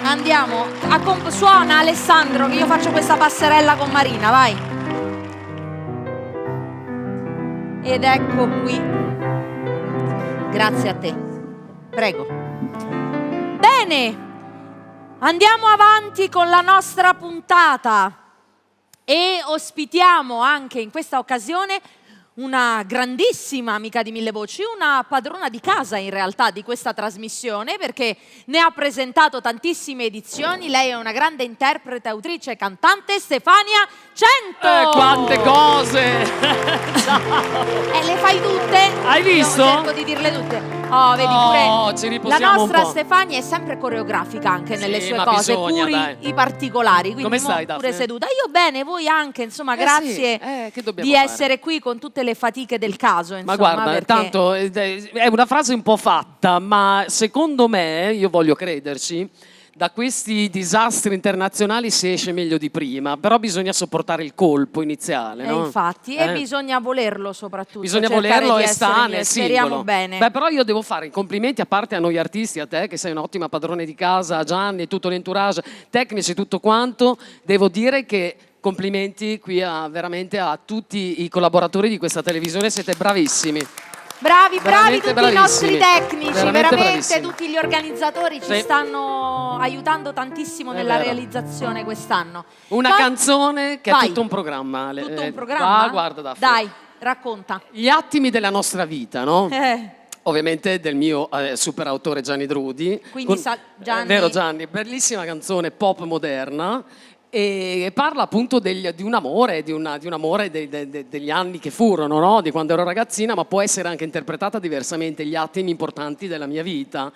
Andiamo, suona Alessandro che io faccio questa passerella con Marina, vai. Ed ecco qui. Grazie a te. Prego. Bene, andiamo avanti con la nostra puntata e ospitiamo anche in questa occasione una grandissima amica di Mille Voci, una padrona di casa in realtà di questa trasmissione, perché ne ha presentato tantissime edizioni. Lei è una grande interprete, autrice e cantante, Stefania Cento. Quante cose! Le fai tutte? Hai visto? Io cerco di dirle tutte. Oh, vedi pure. Ci La riposiamo nostra un po'. Stefania è sempre coreografica anche nelle sue ma cose, bisogna, puri dai. i particolari. Quindi Come stai, pure Daphne? seduta. Io bene, voi anche, insomma, grazie che dobbiamo di fare? essere qui con tutte le fatiche del caso. Insomma, Ma guarda, perché... tanto è una frase un po' fatta, ma secondo me, io voglio crederci, da questi disastri internazionali si esce meglio di prima, però bisogna sopportare il colpo iniziale, no? Infatti, e bisogna volerlo soprattutto. Bisogna cercare volerlo di e essere sta migliori. nel Speriamo singolo. bene. Beh, però io devo fare i complimenti a parte a noi artisti, a te che sei un'ottima padrone di casa, a Gianni e tutto l'entourage, tecnici e tutto quanto. Devo dire che complimenti qui veramente a tutti i collaboratori di questa televisione, siete bravissimi. Bravi Veramente tutti i nostri bravissimi. tecnici, Veramente veramente bravissimi. tutti gli organizzatori ci Sì. stanno aiutando tantissimo nella vero. realizzazione quest'anno. Una canzone che Vai. è tutto un programma. Tutto un programma? Guarda, Daphne. Dai, racconta. Gli attimi della nostra vita, no? Eh, Ovviamente del mio super autore Gianni Drudi. Quindi Gianni... Vero Gianni, bellissima canzone pop moderna e parla appunto di un amore, di un amore degli anni che furono, no? Di quando ero ragazzina, ma può essere anche interpretata diversamente, gli attimi importanti della mia vita.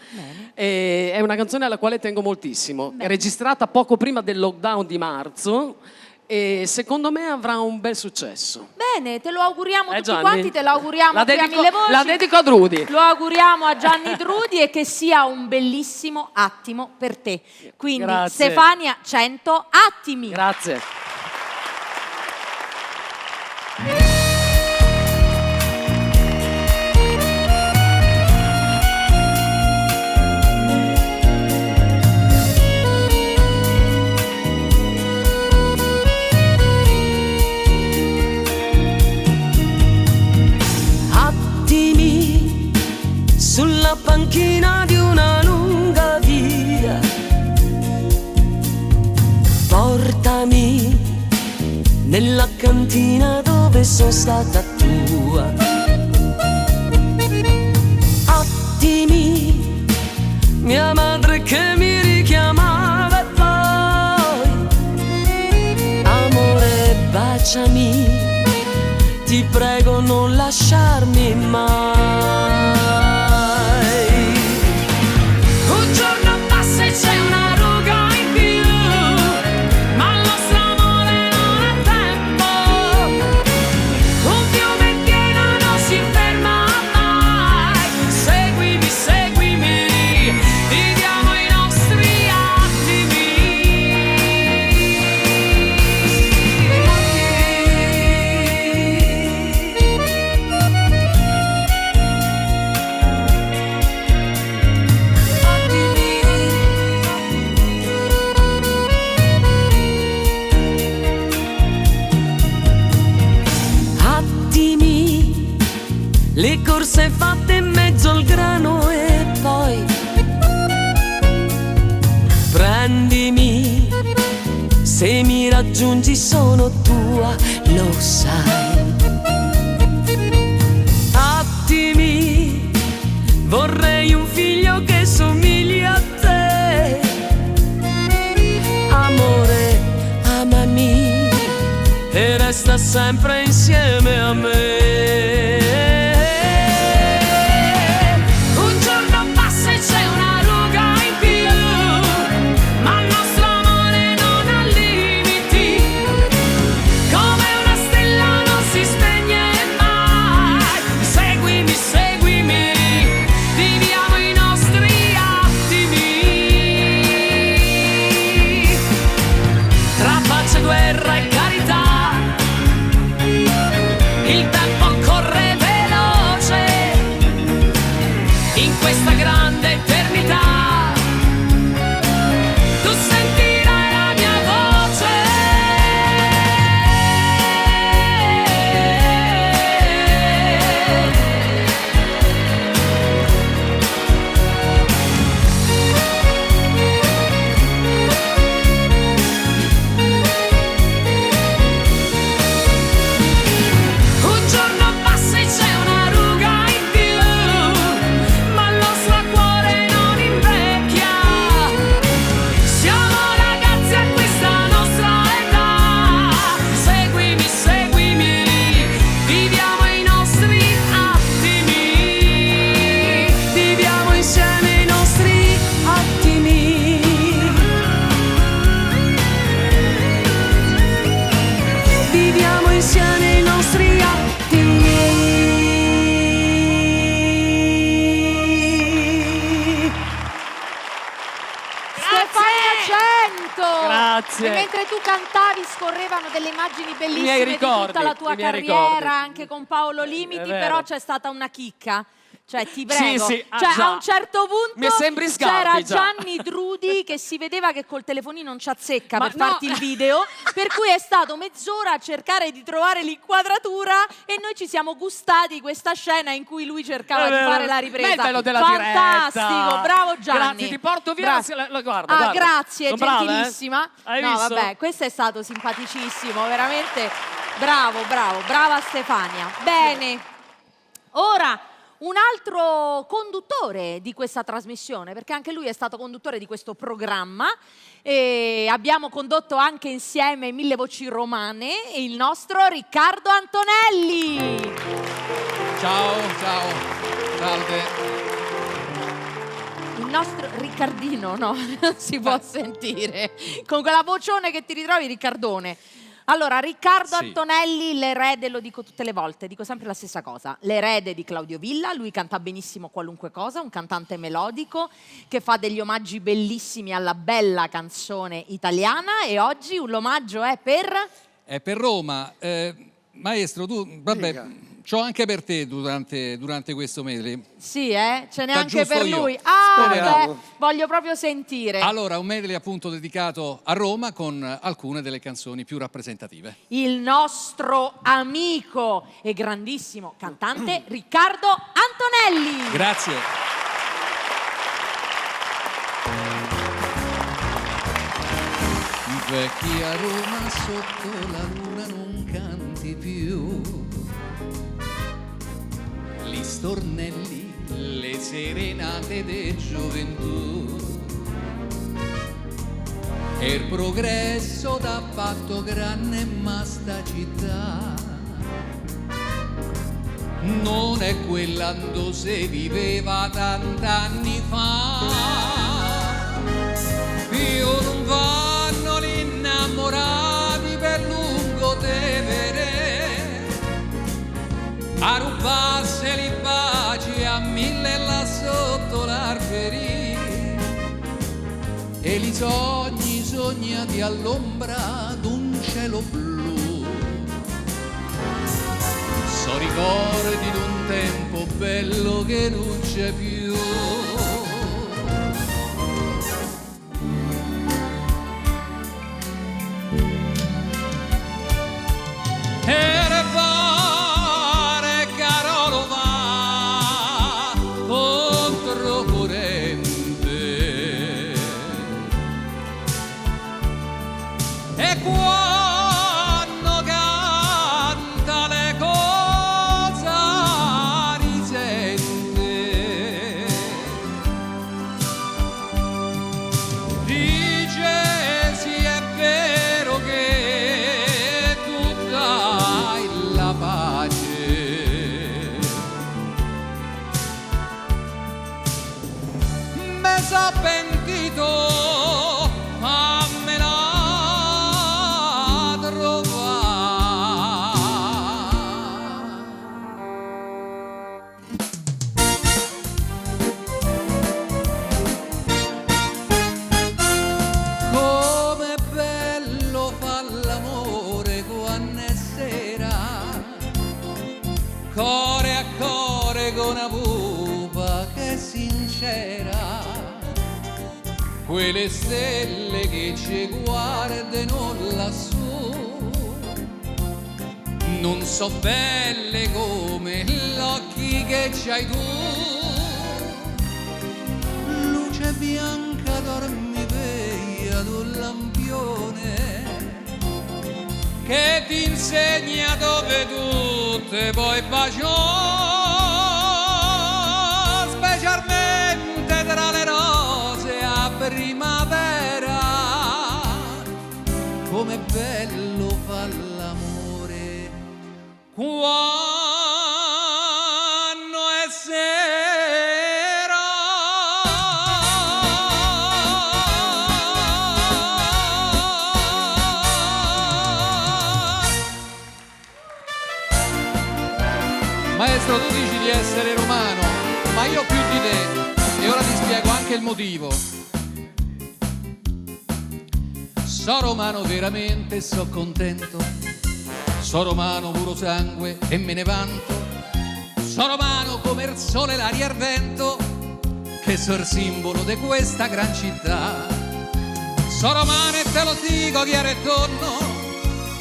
E è una canzone alla quale tengo moltissimo. È registrata poco prima del lockdown di marzo e secondo me avrà un bel successo. Bene, te lo auguriamo tutti Gianni? quanti, te lo auguriamo La qui a dedico- Mille Voci. la dedico a Drudi. Lo auguriamo a Gianni Drudi e che sia un bellissimo attimo per te. Quindi Grazie. Stefania 100 attimi. Grazie. Attimi sulla panchina di una lunga via, portami nella cantina dove sono stata tua. Attimi, mia madre che mi richiamava e poi amore baciami, ti prego non lasciarmi mai. Un giorno passa e c'è una ruga in più, ma il nostro amore non ha tempo. Un fiume in piena non si ferma mai. Seguimi, seguimi, viviamo i nostri attimi. Attimi, le corse fatte in mezzo al grano e poi prendimi, se mi raggiungi sono tua, lo sai. Attimi, vorrei un figlio che somigli a te. Amore, amami e resta sempre insieme a me. Un giorno passa e c'è una ruga in più, ma il nostro amore non ha limiti. Come una stella non si spegne mai. Seguimi, seguimi, viviamo i nostri attimi. Tra pace, guerra e carità, il tempo ancora Stefania 100! Grazie. E mentre tu cantavi scorrevano delle immagini bellissime di tutta la tua carriera, anche con Paolo Limiti, però c'è stata una chicca. Cioè, ti prego, Sì, cioè, a un certo punto mi sembri Sgarbi, c'era già. Gianni Drudi che si vedeva che col telefonino non ci azzecca per farti il video, per cui è stato mezz'ora a cercare di trovare l'inquadratura e noi ci siamo gustati questa scena in cui lui cercava di fare la ripresa. Ma è il bello della Fantastico, diretta. bravo Gianni. Grazie, ti porto via. Grazie. Guarda. Grazie, Sono brava, gentilissima. Hai no, visto? vabbè, questo è stato simpaticissimo, veramente brava Stefania. Bene, ora un altro conduttore di questa trasmissione, perché anche lui è stato conduttore di questo programma e abbiamo condotto anche insieme Mille Voci Romane, il nostro Riccardo Antonelli. Ciao, salve. Il nostro Riccardino, no, non si può sentire. Con quella vocione che ti ritrovi, Riccardone. Allora, Riccardo Antonelli, l'erede, lo dico tutte le volte, dico sempre la stessa cosa, l'erede di Claudio Villa, lui canta benissimo qualunque cosa, un cantante melodico che fa degli omaggi bellissimi alla bella canzone italiana e oggi l'omaggio è per... È per Roma. Maestro, tu, vabbè, c'ho anche per te durante questo medley. Sì, ce n'è anche giusto per io. lui. Speriamo. Voglio proprio sentire. Allora, un medley appunto dedicato a Roma con alcune delle canzoni più rappresentative. Il nostro amico e grandissimo cantante Riccardo Antonelli. Grazie. Vecchi a Roma sotto la luna non canti più, gli stornelli, le serenate de gioventù, e il progresso t'ha fatto grande ma sta città non è quella dove si viveva tant'anni fa. Io non vanno gli innamorati per lungo temere a rubarsi li baci a mille là sotto l'alberi e li sogni sognati all'ombra d'un cielo blu. So ricordi d'un tempo bello che non c'è più. E ne pare Carolo va controcorrente e quando canta le cose risente, dice sì è vero che tu dai la pace, me sa pentito fammela come bello fa l'amore quando è sera, core a core con una pupa che è sincera, quelle stelle che ci guardano lassù non so belle come gli occhi che c'hai tu, luce bianca dormi veglia d'un lampione che ti insegna dove tu te puoi baciare, specialmente tra le rose a primavera, com'è bello fa l'amore quando è sera. Maestro, tu dici di essere romano, ma io più di te, e ora ti spiego anche il motivo. So romano veramente, so contento. So romano puro sangue e me ne vanto. So romano come il sole, l'aria e il vento, che so il simbolo di questa gran città. So romano e te lo dico chiaro e tonno,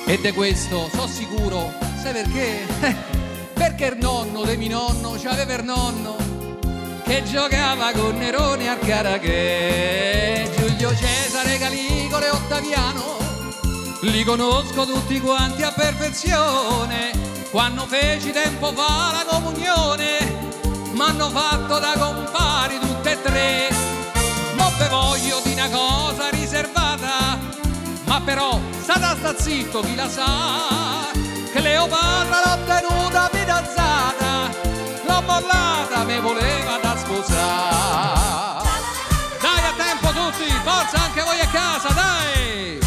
e di questo so sicuro. Sai perché? Perché il nonno di mio nonno c'aveva il nonno che giocava con Nerone al Caracchè. Giulio Cesare, Caligula e Ottaviano li conosco tutti quanti a perfezione. Quando feci tempo fa la comunione m'hanno fatto da compari tutte e tre. Ma ve voglio di una cosa riservata, ma però sta zitto chi la sa, che Cleopatra l'ho tenuta fidanzata, l'ho mollata, me voleva da sposare. Dai, a tempo tutti, forza anche voi a casa, dai!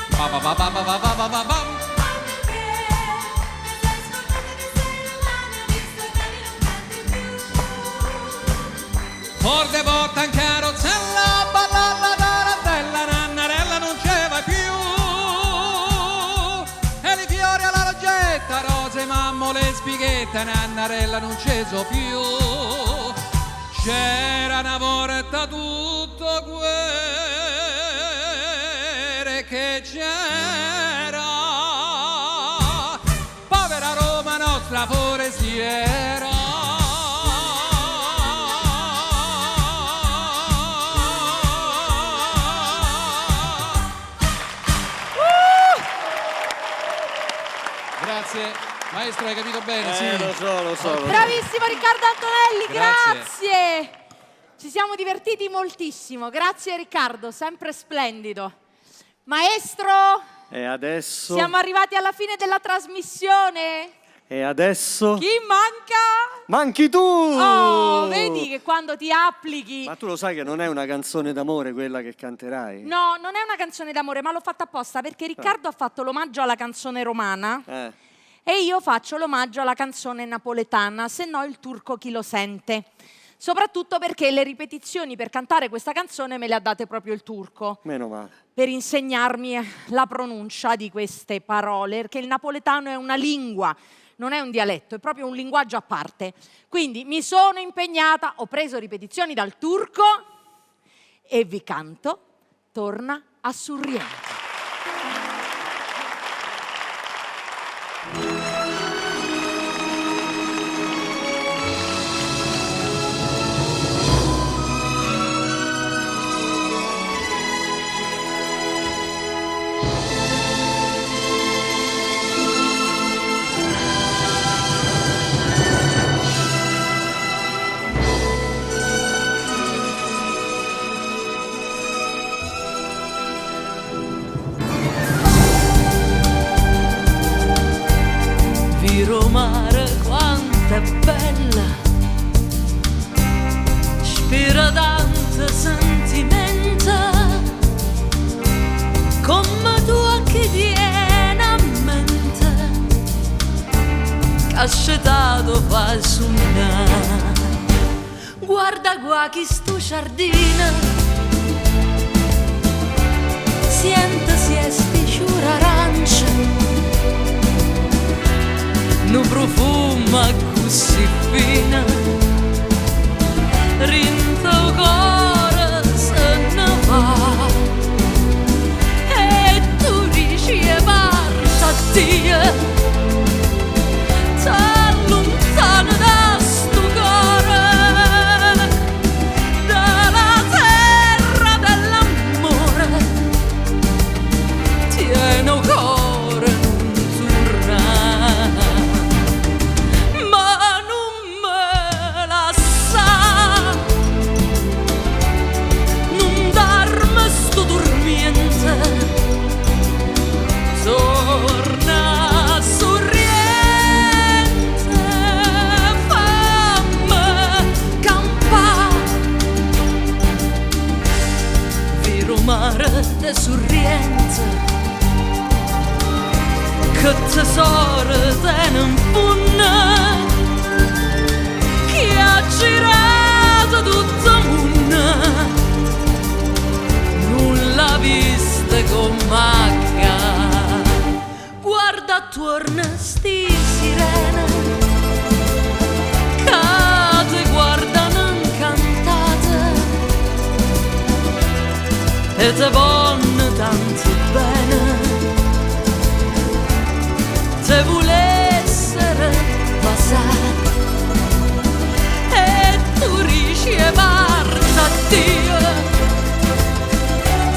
Ba ba ba ba ba ba ba ba ba. Forte porta in carrozzella, balla la tarantella, Nannarella non ce va più. E li fiori alla loggetta, rose, mammole, spighetta, Nannarella non ce so più. C'era una volta tutto quello che c'era, povera Roma nostra forestiera. Grazie, maestro, hai capito bene? Sì, lo so. Bravissimo Riccardo Antonelli, Grazie. grazie. Ci siamo divertiti moltissimo, grazie Riccardo, sempre splendido. Maestro, E adesso? siamo arrivati alla fine della trasmissione. E adesso? Chi manca? Manchi tu! Oh, vedi che quando ti applichi... Ma tu lo sai che non è una canzone d'amore quella che canterai? No, non è una canzone d'amore, ma l'ho fatta apposta perché Riccardo ha fatto l'omaggio alla canzone romana e io faccio l'omaggio alla canzone napoletana, se no il turco chi lo sente. Soprattutto perché le ripetizioni per cantare questa canzone me le ha date proprio il turco. Meno male. Per insegnarmi la pronuncia di queste parole, perché il napoletano è una lingua, non è un dialetto, è proprio un linguaggio a parte. Quindi mi sono impegnata, ho preso ripetizioni dal turco e vi canto Torna a Sorrento. Mare quanto è bella, spira tanto sentimento, come tu che tieni a mente, che ha scettato fa sognare. Guarda qua chi sto giardino, sente sti ciura arancia, no profuma così fina, rinto cuore se ne va, e tu dici e parta a Dio, t'allontana da sto cuore, dalla terra dell'amore, tieni un cuore. Torna a e te vonno tanto bene, se volessero passare e tu ricevarti a Dio,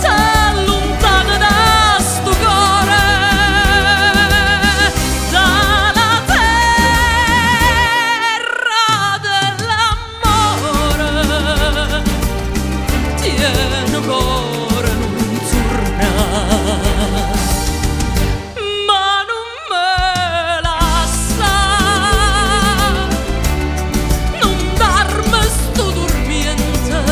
t'allontana da sto cuore, dalla terra dell'amore, tieni cuore non torna, ma non me lascia, non darmi sto dormiente,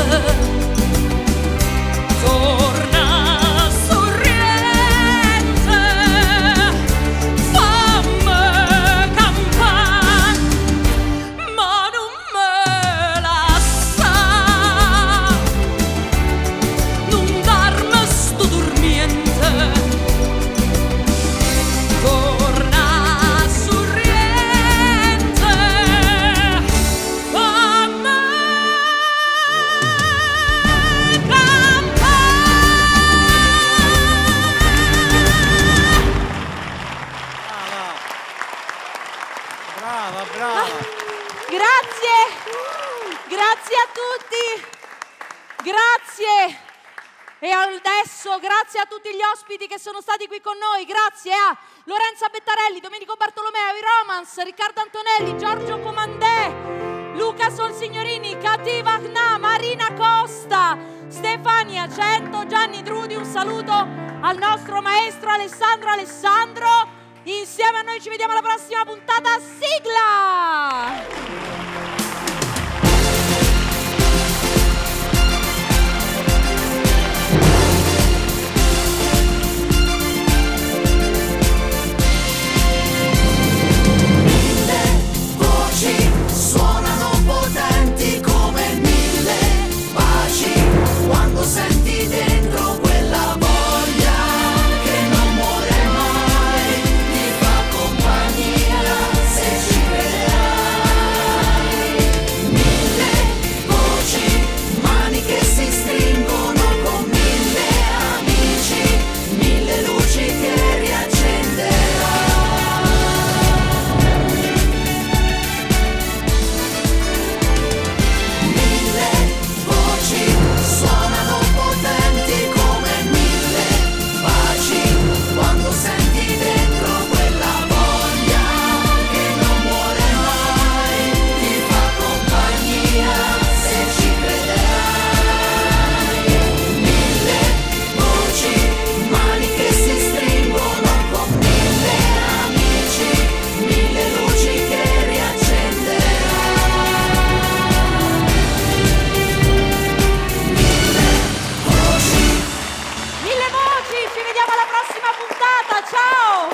torna sorriente, fammi campare, ma non me lascia, non darmi sto dormiente, torna sorriente, fammi Brava, brava. Grazie, grazie a tutti, grazie. E adesso grazie a tutti gli ospiti che sono stati qui con noi, grazie a Lorenza Bettarelli, Domenico Bartolomeo, i Romans, Riccardo Antonelli, Giorgio Comandè, Luca Solsignorini, Cativa Gna, Marina Costa, Stefania Cento, Gianni Drudi. Un saluto al nostro maestro Alessandro. Insieme a noi ci vediamo alla prossima puntata. Sigla! Voci suonano potenti come 1000 baci, quando senti dentro quella voglia che non muore mai, ti fa compagnia se ci vedrai. 1000 voci, mani che si stringono con 1000 amici, 1000 luci che riaccenderai. Voci suonano potenti come 1000 baci, quando senti dentro quella voglia che non muore mai, ti fa compagnia se ci crederai. 1000 voci, mani che si stringono con 1000 amici, 1000 luci che riaccenderai. 1000 voci, ci vediamo alla prossima puntata, ciao!